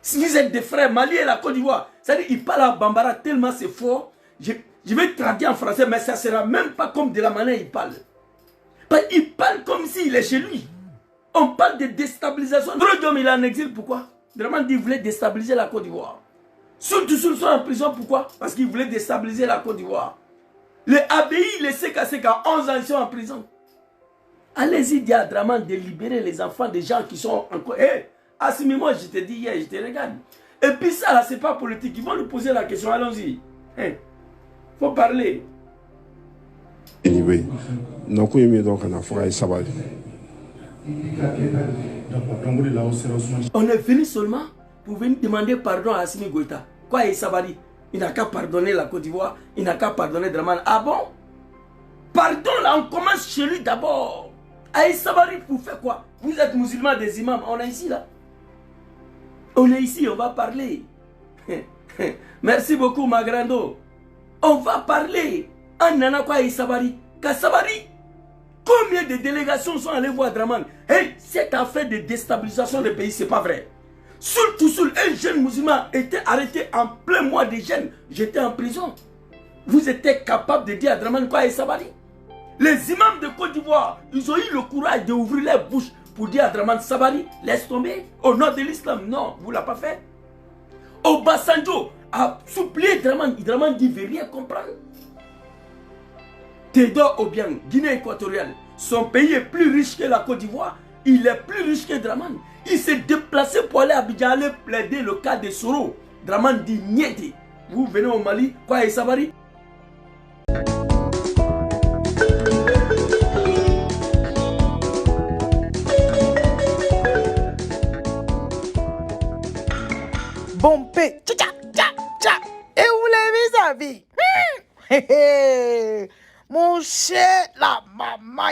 Si vous êtes des frères, Mali et la Côte d'Ivoire, c'est-à-dire il parle à Bambara tellement c'est fort. Je vais traduire en français, mais ça ne sera même pas comme de la manière il parle. Il parle comme s'il est chez lui. On parle de déstabilisation. Drodom, il est en exil, pourquoi? Dramane dit qu'il voulait déstabiliser la Côte d'Ivoire. Surtout sont en prison, pourquoi? Parce qu'il voulait déstabiliser la Côte d'Ivoire. Les ABI, les CKCK, 11 ans, ils sont en prison. Allez-y, dis à Dramane de libérer les enfants des gens qui sont encore... Assimi, moi, je te dis hier, je te regarde. Et puis ça, là, c'est pas politique. Ils vont nous poser la question, allons-y. Faut parler. Anyway, donc on est venu seulement pour venir demander pardon à Assimi Goïta. Quoi, il Sabari? Il n'a qu'à pardonner la Côte d'Ivoire, il n'a qu'à pardonner Dramane. Ah bon? Pardon, là, on commence chez lui d'abord. Aïe Sabari, vous faites quoi? Vous êtes musulmans des imams, on est ici là. On est ici, on va parler. Merci beaucoup, Magrando. On va parler. Anana quoi Sabari? Sabari. Combien de délégations sont allées voir Dramane? Cette affaire de déstabilisation du pays, c'est pas vrai. Surtout, un jeune musulman était arrêté en plein mois de jeûne. J'étais en prison. Vous étiez capable de dire à Dramane quoi Sabari? Les imams de Côte d'Ivoire, ils ont eu le courage d'ouvrir leur bouche pour dire à Dramane Sabari, laisse tomber. Au nom de l'islam, non, vous ne l'avez pas fait. Obasanjo a supplié Dramane. Dramane dit, il ne veut rien comprendre. Théodore Obiang, Guinée équatoriale, son pays est plus riche que la Côte d'Ivoire. Il est plus riche que Dramane. Il s'est déplacé pour aller à Abidjan, aller plaider le cas de Soro. Dramane dit, niente. Vous venez au Mali, quoi Sabari? Bompé, tcha tcha tcha. Et vous l'avez vu, mon cher, la maman.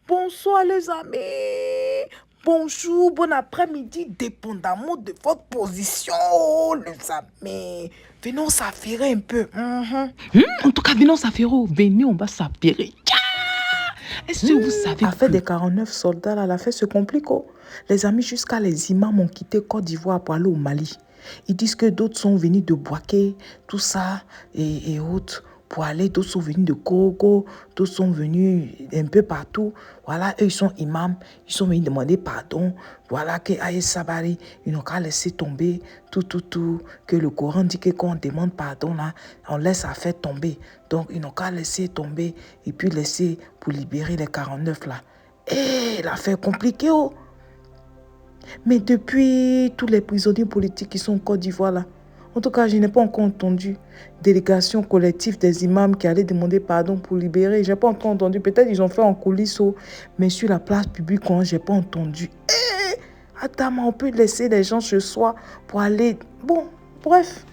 Bonsoir les amis. Bonjour, bon après-midi, dépendamment de votre position, les amis. Venons s'affairer un peu. En tout cas, venons s'affairer. Venez, on va s'affairer. Est-ce que vous savez L'affaire des 49 soldats, là, l'affaire se complique. Les amis, jusqu'à les imams ont quitté Côte d'Ivoire pour aller au Mali. Ils disent que d'autres sont venus de Boaké, tout ça, et autres, pour aller. D'autres sont venus de Korogo, d'autres sont venus un peu partout. Voilà, eux, ils sont imams, ils sont venus demander pardon. Voilà, que Aïe Sabari, ils n'ont qu'à laisser tomber tout. Que le Coran dit que quand on demande pardon, là, on laisse la fête tomber. Donc, ils n'ont qu'à laisser tomber et puis laisser pour libérer les 49 là. L'affaire compliquée, oh! Mais depuis tous les prisonniers politiques qui sont en Côte d'Ivoire là, en tout cas, je n'ai pas encore entendu délégation collective des imams qui allaient demander pardon pour libérer. Je n'ai pas encore entendu. Peut-être ils ont fait en coulisses, mais sur la place publique, je n'ai pas entendu. Attends, on peut laisser les gens ce soir pour aller... Bon, bref.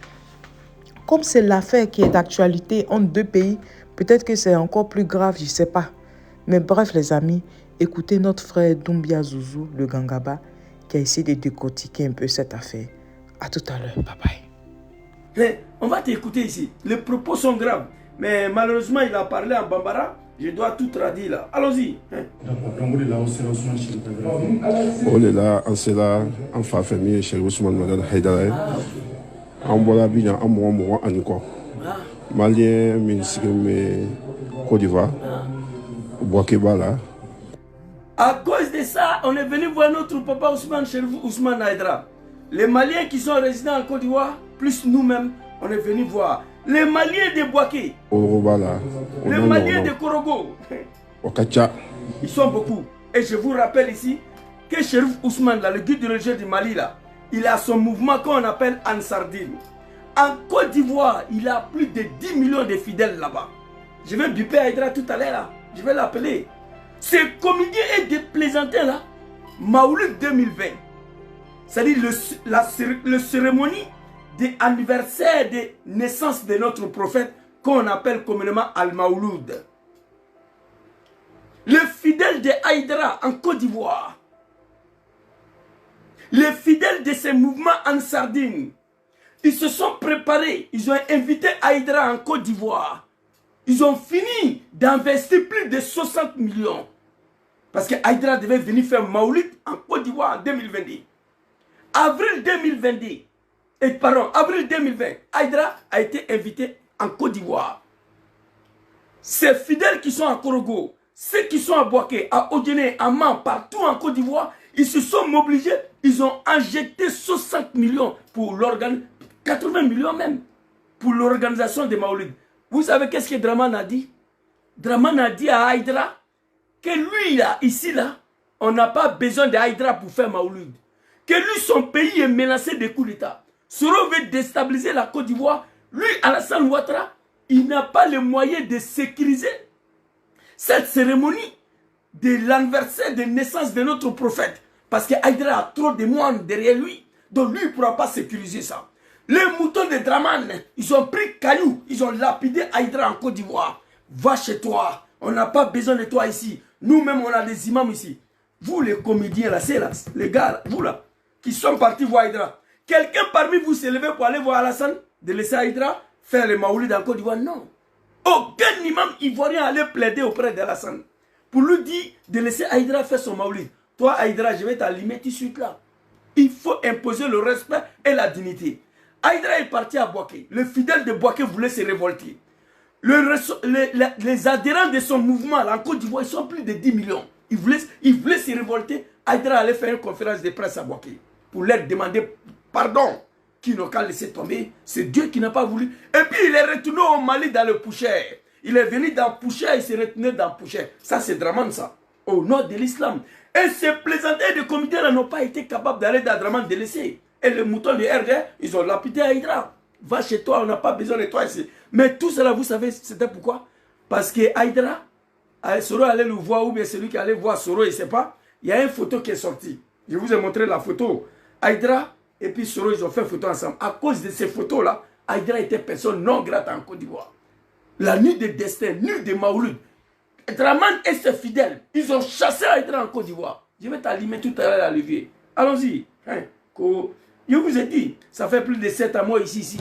Comme c'est l'affaire qui est d'actualité entre deux pays, peut-être que c'est encore plus grave, je ne sais pas. Mais bref, les amis, écoutez notre frère Doumbia Zouzou, le Gangaba, qui a essayé de décortiquer un peu cette affaire. À tout à l'heure. Bye bye. On va t'écouter ici. Les propos sont graves. Mais malheureusement, il a parlé en Bambara. Je dois tout traduire là. Allons-y. On est là, on s'est là, en famille, chez Ousmane Madad Haïdara. En Bolabia, en Moua, en Nico. Malien, ministre de Côte d'Ivoire. Boakebala. À cause de ça, on est venu voir notre papa Ousmane Cherifou Ousmane Haïdara. Les Maliens qui sont résidents en Côte d'Ivoire, plus nous-mêmes, on est venu voir. Les Maliens de Boaké. Les Maliens de Korogo. Ils sont beaucoup. Et je vous rappelle ici que Cherif Ousmane, là, le guide religieux du Mali, là, il a son mouvement qu'on appelle Ansardine. En Côte d'Ivoire, il a plus de 10 millions de fidèles là-bas. Je vais biper Haïdara tout à l'heure là. Je vais l'appeler. Ce comédien est de plaisantin là. Maouloud 2020. C'est-à-dire le cérémonie d'anniversaire de naissance de notre prophète qu'on appelle communément Al-Maouloud. Les fidèles de Haïdara en Côte d'Ivoire. Les fidèles de ces mouvements en Sardine. Ils se sont préparés. Ils ont invité Haïdara en Côte d'Ivoire. Ils ont fini d'investir plus de 60 millions. Parce que Haïdara devait venir faire Maouloud en Côte d'Ivoire en 2022. avril 2022, avril 2020, Haïdara a été invité en Côte d'Ivoire. Ces fidèles qui sont à Korogo, ceux qui sont à Boaké, à Odjené, à Man, partout en Côte d'Ivoire, ils se sont mobilisés, ils ont injecté 60 millions pour l'organisation, 80 millions même, pour l'organisation des Maoulides. Vous savez qu'est-ce que Draman a dit? Draman a dit à Haïdara que lui, là, ici, là, on n'a pas besoin de Haïdara pour faire Maouloud. Que lui, son pays est menacé de coups d'État. Soro veut déstabiliser la Côte d'Ivoire. Lui, Alassane Ouattara, il n'a pas les moyens de sécuriser cette cérémonie de l'anniversaire de naissance de notre prophète. Parce que Haïdara a trop de moines derrière lui. Donc lui, il ne pourra pas sécuriser ça. Les moutons de Draman, ils ont pris cailloux, ils ont lapidé Haïdara en Côte d'Ivoire. Va chez toi, on n'a pas besoin de toi ici. Nous-mêmes, on a des imams ici. Vous, les comédiens, là, c'est là, les gars, vous là, qui sont partis voir Haïdara. Quelqu'un parmi vous s'est levé pour aller voir Alassane, de laisser Haïdara faire les Maoulides en Côte d'Ivoire? Non. Aucun imam ivoirien allait plaider auprès d'Alassane pour lui dire de laisser Haïdara faire son Maoulid. Toi, Haïdara, je vais t'allumer tout de suite là. Il faut imposer le respect et la dignité. Haïdara est parti à Boaké. Le fidèle de Boaké voulait se révolter. Les adhérents de son mouvement là, en Côte d'Ivoire, ils sont plus de 10 millions. Ils voulaient se révolter. Haïdara allait faire une conférence de presse à Boaké pour leur demander pardon. Qui n'ont qu'à laisser tomber. C'est Dieu qui n'a pas voulu. Et puis il est retourné au Mali dans le Poucher. Il est venu dans Poucher, il s'est retourné dans Poucher. Ça c'est Draman ça. Au nom de l'islam. Et ces plaisantins de comités là n'ont pas été capables d'aller dans Draman de laisser. Et les moutons de RD, ils ont lapidé Haïdara. Va chez toi, on n'a pas besoin de toi ici. Mais tout cela, vous savez, c'était pourquoi? Parce que Haïdara, Soro allait le voir, ou bien celui qui allait voir Soro, il ne sait pas. Il y a une photo qui est sortie. Je vous ai montré la photo. Haïdara et puis Soro, ils ont fait photo ensemble. À cause de ces photos-là, Haïdara était personne non grate en Côte d'Ivoire. La nuit de destin, nuit de Maouloud. Draman et ses fidèles, ils ont chassé Haïdara en Côte d'Ivoire. Je vais t'allumer tout à l'heure à levier. Allons-y. Hein, je vous ai dit, ça fait plus de 7 mois ici.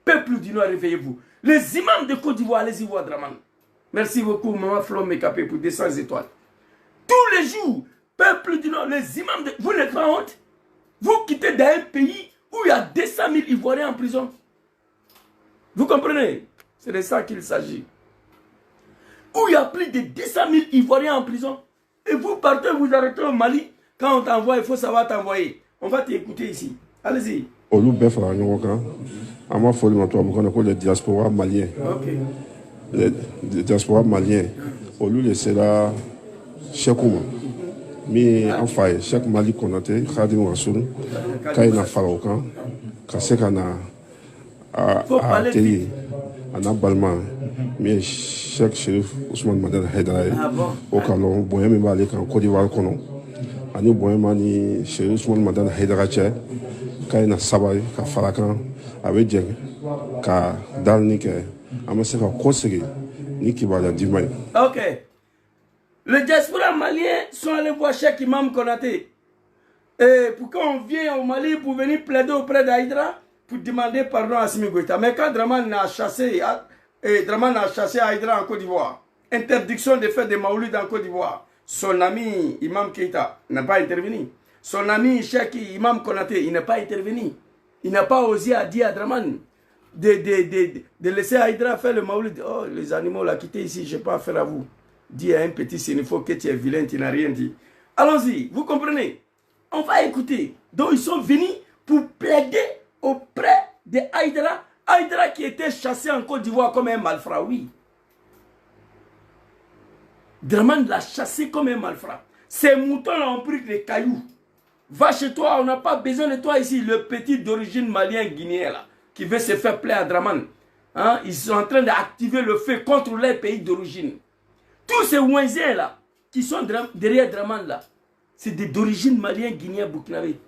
Peuple du Nord, réveillez-vous. Les imams de Côte d'Ivoire, allez-y voir Draman. Merci beaucoup, Maman Flo Mekapé, pour 200 étoiles. Tous les jours, peuple du Nord, les imams de... Vous n'êtes pas honte? Vous quittez dans un pays où il y a 200 000 Ivoiriens en prison. Vous comprenez? C'est de ça qu'il s'agit. Où il y a plus de 200 000 Ivoiriens en prison. Et vous partez, vous arrêtez au Mali. Quand on t'envoie, il faut savoir t'envoyer. On va t'écouter ici. Allez-y. Olu bɛɛ fara ɲɔgɔn kan an b'a fɔ olu ma tubabu kan ko les diaspora maliens. Les diaspora maliens olu de sera Seku ma min an fa ye Seku Mali Konate Khadim Rassoul k'a ye na fara o kan ka se ka na a teri a n'a balima min ye Cheikh Chérif Ousmane Madani Haidara ye o ka lɔn bonya min b'ale kan Côte d'Ivoire kɔnɔ ani bonya ma ni Chérif Ousmane Madani Haidara cɛ k'a ye na sabali ka fara kan a bɛ jɛ ka dalini kɛ an bɛ se ka kɔ segin ni kibaruya di ma ye. Ok. Les diasporas maliens sont allés voir Cheikh Imam Konaté. Et pourquoi on vient au Mali pour venir plaider auprès d'Haïdara pour demander pardon à Assimi Goïta. Mais quand Draman a chassé Haïdara en Côte d'Ivoire, interdiction de faire des maoulides en Côte d'Ivoire, son ami Imam Keïta n'a pas intervenu. Son ami Cheikh Imam Konaté, il n'a pas intervenu. Il n'a pas osé dire à Draman de laisser Haïdara faire le maoulid. Oh, les animaux là, quittez ici, je n'ai pas affaire à vous. Dis à un petit sénifo que tu es vilain, tu n'as rien dit. Allons-y, vous comprenez? On va écouter. Donc ils sont venus pour plaider auprès de Haïdara. Haïdara qui était chassé en Côte d'Ivoire comme un malfrat, oui. Draman l'a chassé comme un malfrat. Ces moutons-là ont pris des cailloux. Va chez toi, on n'a pas besoin de toi ici. Le petit d'origine malien guinéen là, qui veut se faire plaire à Draman. Hein? Ils sont en train d'activer le feu contre leur pays d'origine. Tous ces ouinziens là, qui sont derrière Draman là, c'est d'origine malien, guinéen, burkinabé.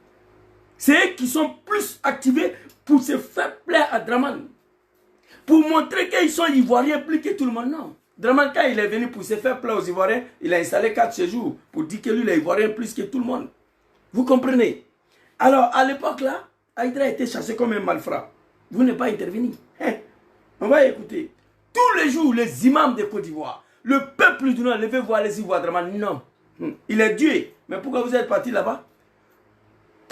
C'est eux qui sont plus activés pour se faire plaire à Draman. Pour montrer qu'ils sont ivoiriens plus que tout le monde, non. Draman, quand il est venu pour se faire plaire aux Ivoiriens, il a installé 4 séjours pour dire que lui, il est ivoirien plus que tout le monde. Vous comprenez? Alors, à l'époque là, Haïdara a été chassé comme un malfrat. Vous n'êtes pas intervenu. Hein? On va écouter. Tous les jours, les imams de Côte d'Ivoire, le peuple du Nord, levez voir les Ivoiriens. Non. Il est Dieu. Mais pourquoi vous êtes parti là-bas?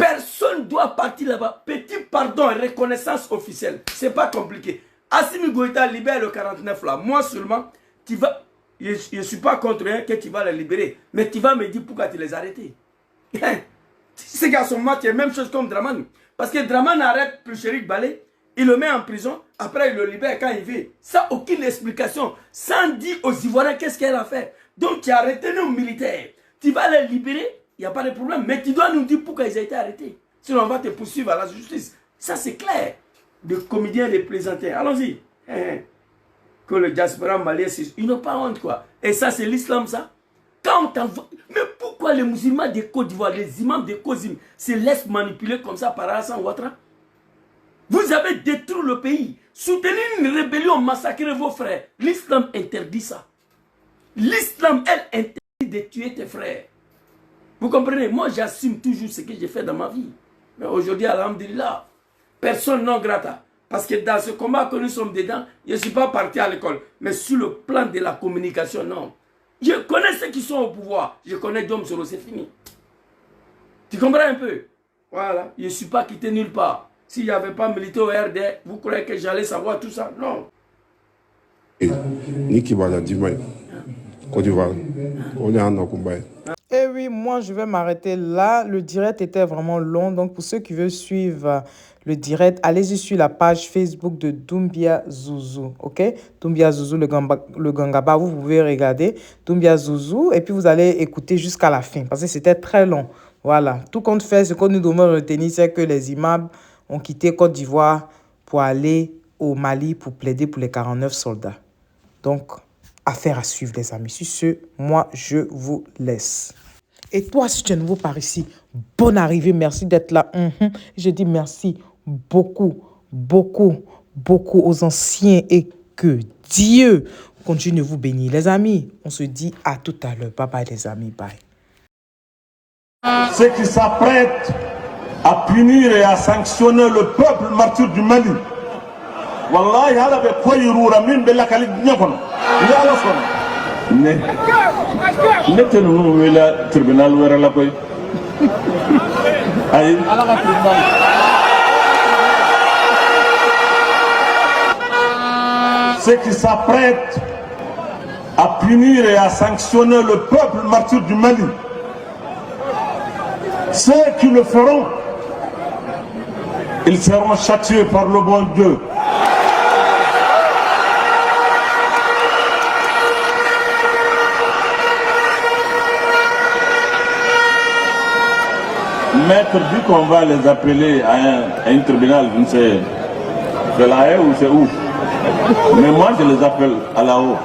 Personne doit partir là-bas. Petit pardon et reconnaissance officielle. C'est pas compliqué. Assimi Goïta libère le 49 là. Moi seulement, tu vas... Je ne suis pas contre rien que tu vas les libérer. Mais tu vas me dire pourquoi tu les as arrêtés. Ces garçons-là, c'est la même chose comme Draman. Parce que Draman arrête Plucherik Balé, il le met en prison, après il le libère quand il veut. Ça, aucune explication. Sans dire aux Ivoiriens qu'est-ce qu'elle a fait. Donc tu as arrêté nos militaires. Tu vas les libérer, il n'y a pas de problème. Mais tu dois nous dire pourquoi ils ont été arrêtés. Sinon on va te poursuivre à la justice. Ça c'est clair. De comédiens, de plaisantins. Allons-y. Que le diaspora malien, ils n'ont pas honte quoi. Et ça c'est l'islam ça. Quand on t'envoie... Mais pourquoi les musulmans de Côte d'Ivoire, les imams de Kozim, se laissent manipuler comme ça par Hassan Ouattara? Vous avez détruit le pays. Soutenir une rébellion, massacrer vos frères. L'islam interdit ça. L'islam, elle, interdit de tuer tes frères. Vous comprenez? Moi, j'assume toujours ce que j'ai fait dans ma vie. Mais aujourd'hui, alhamdulillah, personne non grata. Parce que dans ce combat que nous sommes dedans, je ne suis pas parti à l'école. Mais sur le plan de la communication, non. Je connais ceux qui sont au pouvoir. Je connais Dom Soro, c'est fini. Tu comprends un peu? Voilà. Je ne suis pas quitté nulle part. S'il n'y avait pas milité au RD, vous croyez que j'allais savoir tout ça? Non. Niki Bala Dimay, Côte d'Ivoire, on est en combat. Eh oui, moi je vais m'arrêter là. Le direct était vraiment long. Donc pour ceux qui veulent suivre le direct, allez-y sur la page Facebook de Doumbia Zouzou. Ok? Doumbia Zouzou, le Gangaba, vous pouvez regarder Doumbia Zouzou et puis vous allez écouter jusqu'à la fin parce que c'était très long. Voilà. Tout compte fait, ce que nous devons retenir, c'est que les imams ont quitté Côte d'Ivoire pour aller au Mali pour plaider pour les 49 soldats. Donc, affaire à suivre, les amis. Sur ce, moi, je vous laisse. Et toi, si tu es nouveau par ici, bonne arrivée. Merci d'être là. Je dis merci beaucoup, beaucoup, beaucoup aux anciens et que Dieu continue de vous bénir. Les amis, on se dit à tout à l'heure. Bye bye, les amis. Bye. Ceux qui s'apprêtent à punir et à sanctionner le peuple martyr du Mali. Wallahi, hala be koyirura min be lakali nyakon. Ya la son. Ne te nous wela tribunal wera la koy. Ay. Ceux qui s'apprêtent à punir et à sanctionner le peuple martyr du Mali. Ceux qui le feront, ils seront châtiés par le bon Dieu. Maître dit qu'on va les appeler à un tribunal, je ne sais, c'est là ou c'est où. Mais moi je les appelle à la haut.